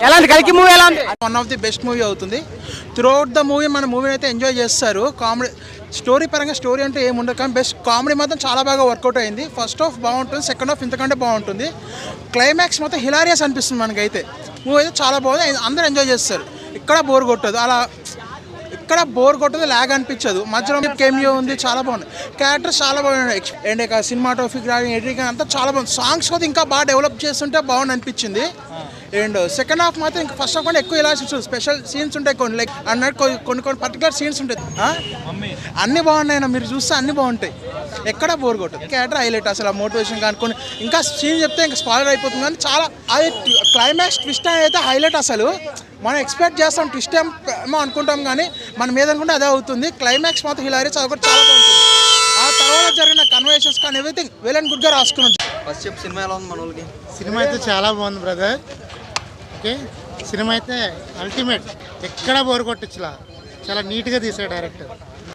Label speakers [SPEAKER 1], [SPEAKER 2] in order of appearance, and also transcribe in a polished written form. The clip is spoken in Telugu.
[SPEAKER 1] ఎలా ఉంది కలికి మూవీ? ఎలా ఉంది?
[SPEAKER 2] One of the best movie అవుతుంది. త్రూఅవుట్ ద మూవీ మన మూవీని అయితే ఎంజాయ్ చేస్తారు. కామెడీ స్టోరీ పరంగా స్టోరీ అంటే ఏముండదు, కానీ బెస్ట్ కామెడీ మాత్రం చాలా బాగా వర్కౌట్ అయింది. ఫస్ట్ హాఫ్ బాగుంటుంది, సెకండ్ హాఫ్ ఇంతకంటే బాగుంటుంది. క్లైమాక్స్ మొత్తం హిలారియస్ అనిపిస్తుంది మనకైతే. మూవీ అయితే చాలా బాగుంది, అందరూ ఎంజాయ్ చేస్తారు. ఇక్కడ బోర్ కొట్టదు, ఇక్కడ బోర్ కొట్టదు, లాగ్ అనిపించదు. మధ్యలో కెమియో ఉంది, చాలా బాగుంది. క్యారెక్టర్స్ చాలా బాగున్నాయి. అండ్ ఇక సినిమాటోగ్రఫీ కానీ ఎడిటింగ్ అంతా చాలా బాగుంది. సాంగ్స్ కూడా ఇంకా బాగా డెవలప్ చేస్తుంటే బాగుంది అనిపించింది. అండ్ సెకండ్ హాఫ్ మాత్రం ఇంకా ఫస్ట్ హాఫ్ కంటే ఎక్కువ ఇలా స్పెషల్ సీన్స్ ఉంటాయి కొన్ని, లైక్ అన్నట్టు కొన్ని పర్టికులర్ సీన్స్ ఉంటాయి. అన్నీ బాగున్నాయి, మీరు చూస్తే అన్నీ బాగుంటాయి, ఎక్కడ బోర్ కొట్టదు. క్యారెక్టర్ హైలైట్ అసలు, ఆ మోటివేషన్ కానీ కొన్ని ఇంకా సీన్ చెప్తే ఇంకా స్పాయిలర్ అయిపోతుంది. కానీ చాలా అది క్లైమాక్స్ ట్విస్ట్ అయితే హైలైట్. అసలు మనం ఎక్స్పెక్ట్ చేస్తాం ట్విస్ట్ ఏమో అనుకుంటాం, కానీ మనం ఏదనుకుంటే అదే అవుతుంది. క్లైమాక్స్ మాత్రం హిలారియస్, అది కూడా చాలా బాగుంటుంది. ఆ తర్వాత జరిగిన కన్వర్సేషన్స్ కానీ ఎవ్రీథింగ్ వెల్ అండ్ గుడ్గా రాసుకున్నాం.
[SPEAKER 3] ఫస్ట్ చెప్పు, సినిమా ఎలా ఉంది మన వాళ్ళకి?
[SPEAKER 4] సినిమా అయితే చాలా బాగుంది బ్రదర్. ఓకే, సినిమా అయితే అల్టిమేట్, ఎక్కడ బోర్ కొట్టచ్చులా, చాలా నీట్గా తీసాడు డైరెక్టర్.